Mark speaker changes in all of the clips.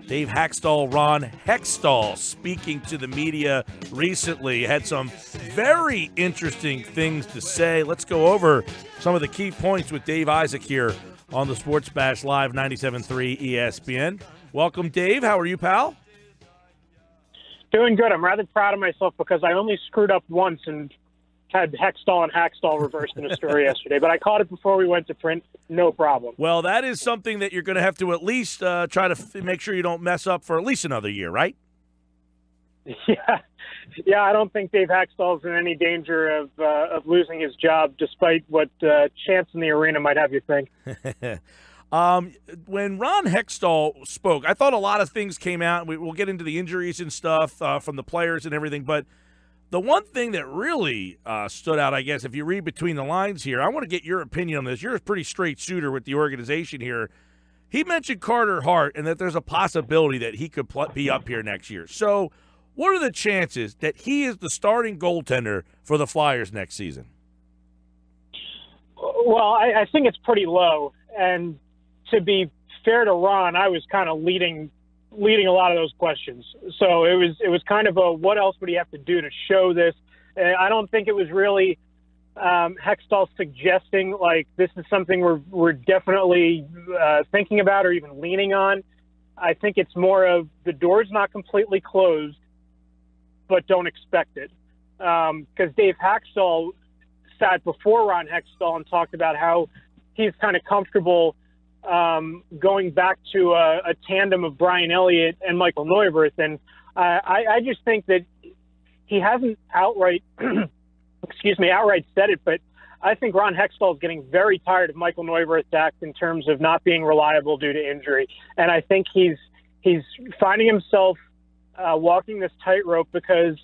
Speaker 1: Dave Hextall, Ron Hextall, speaking to the media recently, had some very interesting things to say. Let's go over some of the key points with Dave Isaac here on the Sports Bash Live 97.3 ESPN. Welcome, Dave. How are you, pal?
Speaker 2: Doing good. I'm rather proud of myself because I only screwed up once and had Hextall and Hackstall reversed in a story yesterday, but I caught it before we went to print. No problem.
Speaker 1: Well, that is something that you're going to have to at least try to make sure you don't mess up for at least another year, right?
Speaker 2: Yeah. I don't think Dave Hackstall's in any danger of losing his job, despite what chance in the arena might have you think.
Speaker 1: When Ron Hextall spoke, I thought a lot of things came out. We'll get into the injuries and stuff from the players and everything, but the one thing that really stood out, I guess, if you read between the lines here, I want to get your opinion on this. You're a pretty straight shooter with the organization here. He mentioned Carter Hart and that there's a possibility that he could be up here next year. So what are the chances that he is the starting goaltender for the Flyers next season?
Speaker 2: Well, I think it's pretty low. And to be fair to Ron, I was kind of leading a lot of those questions. So it was kind of a what else would he have to do to show this? I don't think it was really Hextall suggesting like this is something we're definitely thinking about or even leaning on. I think it's more of the door's not completely closed, but don't expect it. Because Dave Hackstall sat before Ron Hextall and talked about how he's kind of comfortable going back to a tandem of Brian Elliott and Michael Neuvirth. And I just think that he hasn't outright said it, but I think Ron Hextall is getting very tired of Michael Neuvirth's act in terms of not being reliable due to injury. And I think he's finding himself walking this tightrope because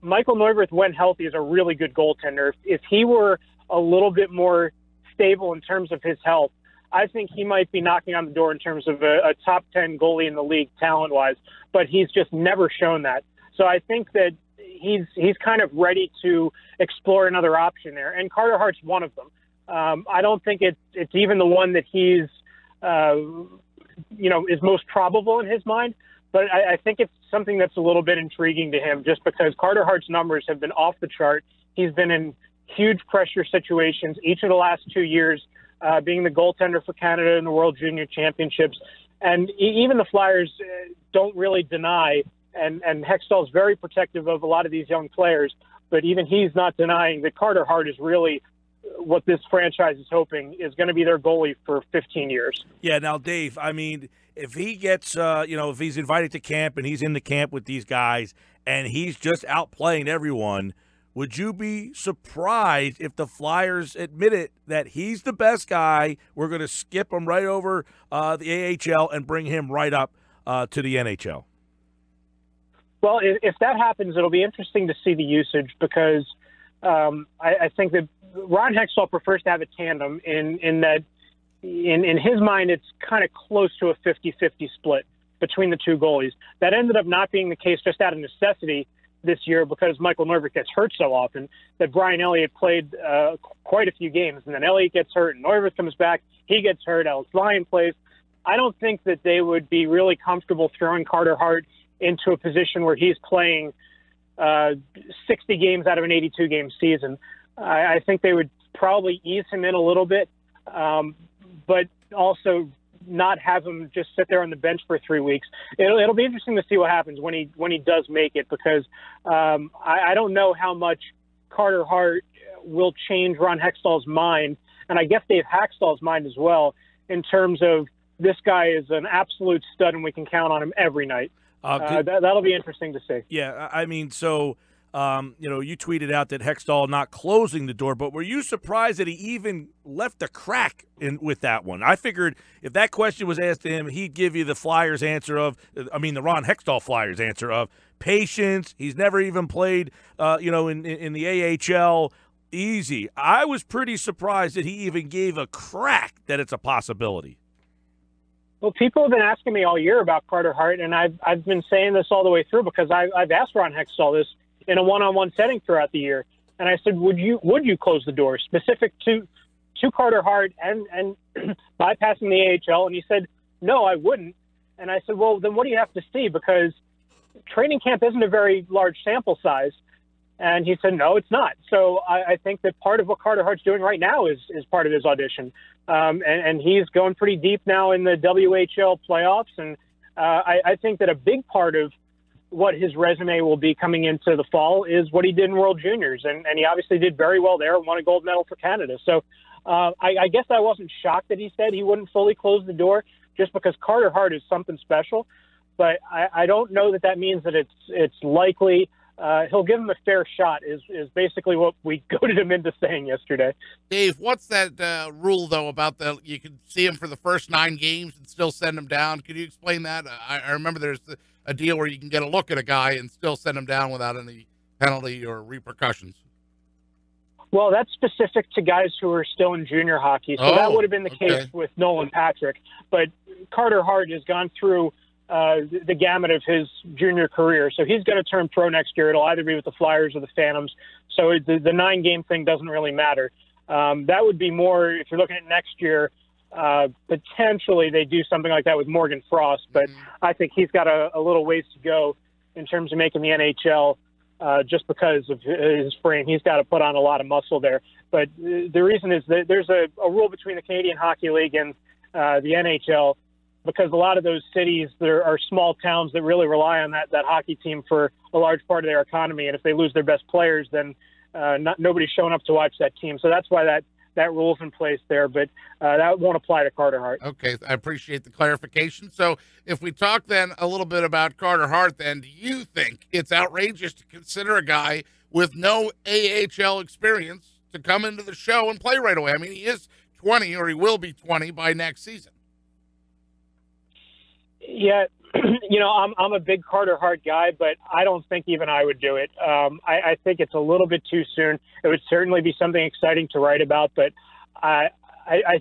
Speaker 2: Michael Neuvirth, when healthy, is a really good goaltender. If he were a little bit more stable in terms of his health, I think he might be knocking on the door in terms of a top 10 goalie in the league talent-wise, but he's just never shown that. So I think that he's kind of ready to explore another option there, and Carter Hart's one of them. I don't think it's even the one that he's is most probable in his mind, but I think it's something that's a little bit intriguing to him just because Carter Hart's numbers have been off the chart. He's been in huge pressure situations each of the last 2 years, being the goaltender for Canada in the World Junior Championships. And even the Flyers don't really deny, and Hextall's very protective of a lot of these young players, but even he's not denying that Carter Hart is really what this franchise is hoping is going to be their goalie for 15 years.
Speaker 1: Yeah, now, Dave, I mean, if he gets, if he's invited to camp and he's in the camp with these guys and he's just outplaying everyone, would you be surprised if the Flyers admitted that he's the best guy? We're going to skip him right over the AHL and bring him right up to the NHL.
Speaker 2: Well, if that happens, it'll be interesting to see the usage because I think that Ron Hextall prefers to have a tandem in that in his mind it's kind of close to a 50-50 split between the two goalies. That ended up not being the case just out of necessity this year because Michael Neuvirth gets hurt so often that Brian Elliott played quite a few games, and then Elliott gets hurt, and Neuvirth comes back, he gets hurt, Alex Lyon plays. I don't think that they would be really comfortable throwing Carter Hart into a position where he's playing 60 games out of an 82-game season. I think they would probably ease him in a little bit, but also not have him just sit there on the bench for 3 weeks. It'll be interesting to see what happens when he does make it because I don't know how much Carter Hart will change Ron Hextall's mind, and I guess Dave Hackstall's mind as well, in terms of this guy is an absolute stud and we can count on him every night. That'll be interesting to see.
Speaker 1: Yeah, I mean, so you tweeted out that Hextall not closing the door, but were you surprised that he even left a crack with that one? I figured if that question was asked to him, he'd give you the Flyers answer the Ron Hextall Flyers answer of patience. He's never even played, in the AHL. Easy. I was pretty surprised that he even gave a crack that it's a possibility.
Speaker 2: Well, people have been asking me all year about Carter Hart, and I've been saying this all the way through because I've asked Ron Hextall this in a one-on-one setting throughout the year. And I said, would you close the door specific to Carter Hart and bypassing the AHL? And he said, no, I wouldn't. And I said, well, then what do you have to see? Because training camp isn't a very large sample size. And he said, no, it's not. So I think that part of what Carter Hart's doing right now is part of his audition. And he's going pretty deep now in the WHL playoffs. And I think that a big part of what his resume will be coming into the fall is what he did in World Juniors. And he obviously did very well there and won a gold medal for Canada. So I guess I wasn't shocked that he said he wouldn't fully close the door just because Carter Hart is something special. But I don't know that that means that it's likely. He'll give him a fair shot is basically what we goaded him into saying yesterday.
Speaker 3: Dave, what's that rule, though, about you can see him for the first 9 games and still send him down? Could you explain that? I remember there's a deal where you can get a look at a guy and still send him down without any penalty or repercussions.
Speaker 2: Well, that's specific to guys who are still in junior hockey. So that would have been the case with Nolan Patrick. But Carter Hart has gone through the gamut of his junior career. So he's going to turn pro next year. It'll either be with the Flyers or the Phantoms. So the 9-game thing doesn't really matter. That would be more, if you're looking at next year, potentially they do something like that with Morgan Frost. But I think he's got a little ways to go in terms of making the NHL. Just because of his frame, he's got to put on a lot of muscle there. But the reason is that there's a rule between the Canadian Hockey League and the NHL, because a lot of those cities, there are small towns that really rely on that hockey team for a large part of their economy. And if they lose their best players, then nobody's showing up to watch that team. So that's why that rule's in place there, but that won't apply to Carter Hart.
Speaker 3: Okay, I appreciate the clarification. So if we talk then a little bit about Carter Hart, then do you think it's outrageous to consider a guy with no AHL experience to come into the show and play right away? I mean, he is 20, or he will be 20 by next season.
Speaker 2: Yeah, I'm a big Carter Hart guy, but I don't think even I would do it. I think it's a little bit too soon. It would certainly be something exciting to write about, but I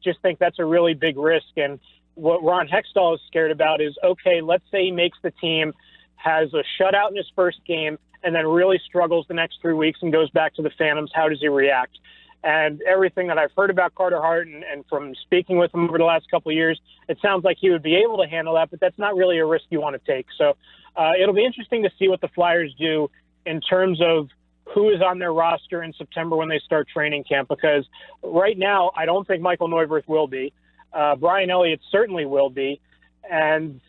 Speaker 2: just think that's a really big risk. And what Ron Hextall is scared about is, okay, let's say he makes the team, has a shutout in his first game, and then really struggles the next 3 weeks and goes back to the Phantoms. How does he react? And everything that I've heard about Carter Hart and from speaking with him over the last couple of years, it sounds like he would be able to handle that, but that's not really a risk you want to take. So it'll be interesting to see what the Flyers do in terms of who is on their roster in September when they start training camp, because right now I don't think Michael Neuwirth will be. Brian Elliott certainly will be. And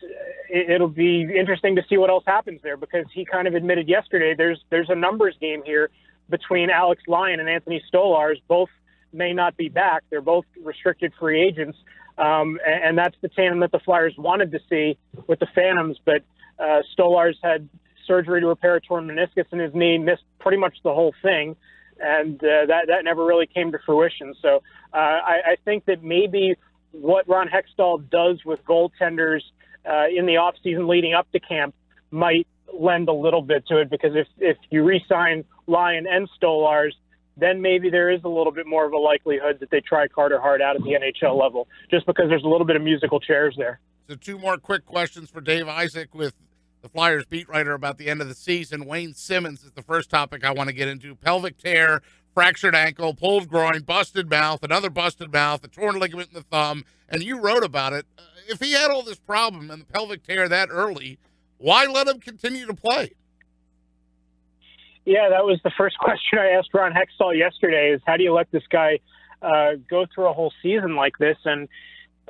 Speaker 2: it'll be interesting to see what else happens there, because he kind of admitted yesterday there's a numbers game here between Alex Lyon and Anthony Stolarz. Both may not be back. They're both restricted free agents. And that's the tandem that the Flyers wanted to see with the Phantoms. But Stolarz had surgery to repair a torn meniscus in his knee, missed pretty much the whole thing. And that never really came to fruition. So I think that maybe what Ron Hextall does with goaltenders in the offseason leading up to camp might lend a little bit to it, because if you re-sign Lyon and Stolarz, then maybe there is a little bit more of a likelihood that they try Carter Hart out at the NHL level, just because there's a little bit of musical chairs there.
Speaker 3: So 2 more quick questions for Dave Isaac with the Flyers beat writer about the end of the season. Wayne Simmons is the first topic I want to get into. Pelvic tear, fractured ankle, pulled groin, busted mouth, another busted mouth, a torn ligament in the thumb, and you wrote about it. If he had all this problem and the pelvic tear that early, why let him continue to play?
Speaker 2: Yeah, that was the first question I asked Ron Hextall yesterday, is how do you let this guy go through a whole season like this? And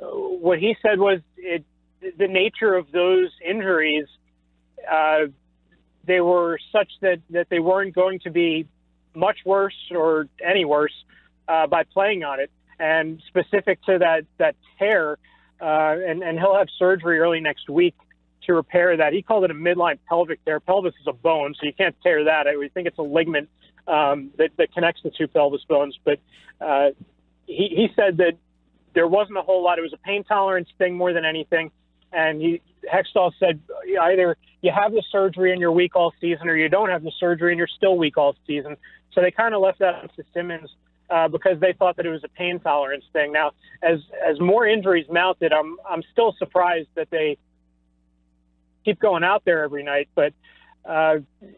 Speaker 2: what he said was the nature of those injuries, they were such that they weren't going to be much worse or any worse by playing on it. And specific to that tear, and he'll have surgery early next week to repair that. He called it a midline pelvic tear. Pelvis is a bone, so you can't tear that. We think it's a ligament that connects the 2 pelvis bones. But he said that there wasn't a whole lot. It was a pain tolerance thing more than anything. And Hextall said either you have the surgery and you're weak all season, or you don't have the surgery and you're still weak all season. So they kind of left that up to Simmons because they thought that it was a pain tolerance thing. Now, as more injuries mounted, I'm still surprised that they keep going out there every night, but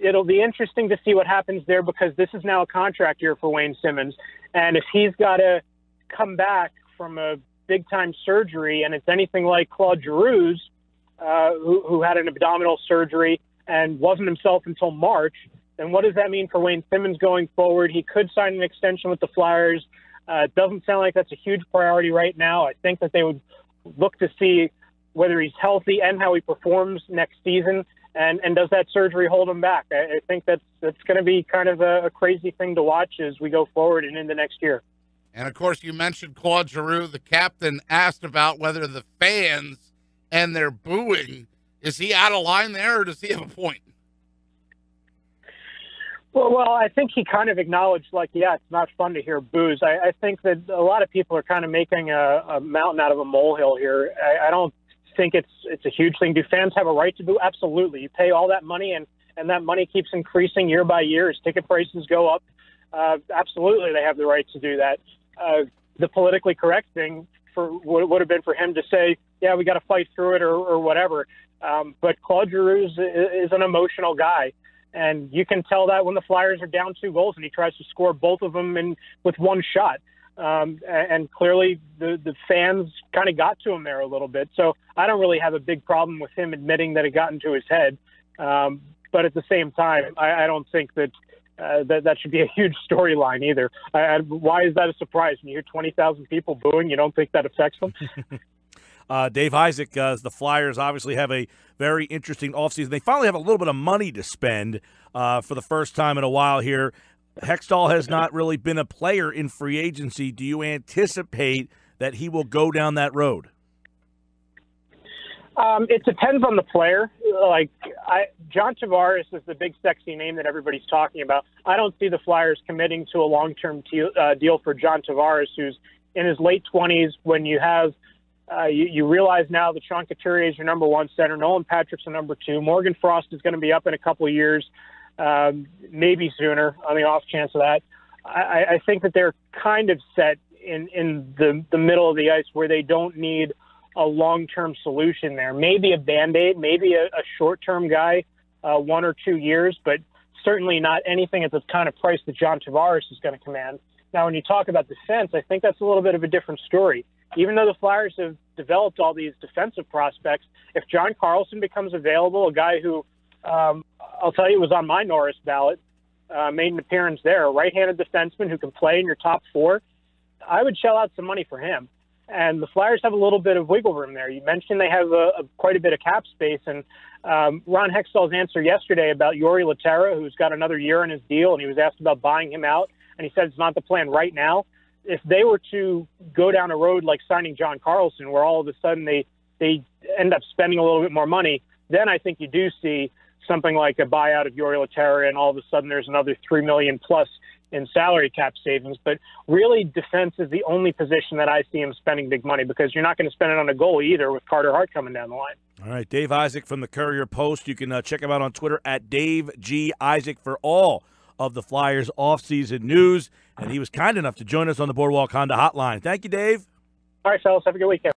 Speaker 2: it'll be interesting to see what happens there, because this is now a contract year for Wayne Simmons. And if he's got to come back from a big-time surgery and it's anything like Claude Giroux's, who had an abdominal surgery and wasn't himself until March, then what does that mean for Wayne Simmons going forward? He could sign an extension with the Flyers. It doesn't sound like that's a huge priority right now. I think that they would look to see whether he's healthy and how he performs next season. And does that surgery hold him back? I think that's going to be kind of a crazy thing to watch as we go forward and into next year.
Speaker 3: And, of course, you mentioned Claude Giroux. The captain asked about whether the fans and their booing, is he out of line there or does he have a point?
Speaker 2: Well, I think he kind of acknowledged, like, yeah, it's not fun to hear boos. I think that a lot of people are kind of making a mountain out of a molehill here. I don't think it's a huge thing. Do fans have a right to boo? Absolutely. You pay all that money, and that money keeps increasing year by year as ticket prices go up. Absolutely, they have the right to do that. The politically correct thing would have been for him to say, yeah, we got to fight through it or whatever. But Claude Giroux is an emotional guy. And you can tell that when the Flyers are down 2 goals and he tries to score both of them with one shot. And clearly the fans kind of got to him there a little bit. So I don't really have a big problem with him admitting that it got into his head. But at the same time, I don't think that that should be a huge storyline either. Why is that a surprise? When you hear 20,000 people booing, you don't think that affects them?
Speaker 1: Dave Isaac, the Flyers obviously have a very interesting offseason. They finally have a little bit of money to spend for the first time in a while here. Hextall has not really been a player in free agency. Do you anticipate that he will go down that road?
Speaker 2: It depends on the player. John Tavares is the big sexy name that everybody's talking about. I don't see the Flyers committing to a long-term deal for John Tavares, who's in his late 20s. When you have you realize now that Sean Couturier is your number 1 center, Nolan Patrick's the number 2, Morgan Frost is going to be up in a couple of years, maybe sooner on the off chance of that. I think that they're kind of set in the middle of the ice where they don't need a long-term solution there. Maybe a Band-Aid, maybe a short-term guy, 1 or 2 years, but certainly not anything at the kind of price that John Tavares is going to command. Now, when you talk about defense, I think that's a little bit of a different story. Even though the Flyers have developed all these defensive prospects, if John Carlson becomes available, a guy who, I'll tell you, was on my Norris ballot, made an appearance there, a right-handed defenseman who can play in your top 4, I would shell out some money for him. And the Flyers have a little bit of wiggle room there. You mentioned they have quite a bit of cap space. And Ron Hextall's answer yesterday about Yuri Laterra, who's got another year in his deal, and he was asked about buying him out, and he said it's not the plan right now. If they were to go down a road like signing John Carlson, where all of a sudden they end up spending a little bit more money, then I think you do see something like a buyout of Yuri Laterra, and all of a sudden there's another $3 million plus in salary cap savings. But really, defense is the only position that I see him spending big money, because you're not going to spend it on a goalie either with Carter Hart coming down the line.
Speaker 1: All right, Dave Isaac from the Courier Post. You can check him out on Twitter at Dave G. Isaac for all of the Flyers offseason news. And he was kind enough to join us on the Boardwalk Honda Hotline. Thank you, Dave.
Speaker 2: All right, fellas. Have a good weekend.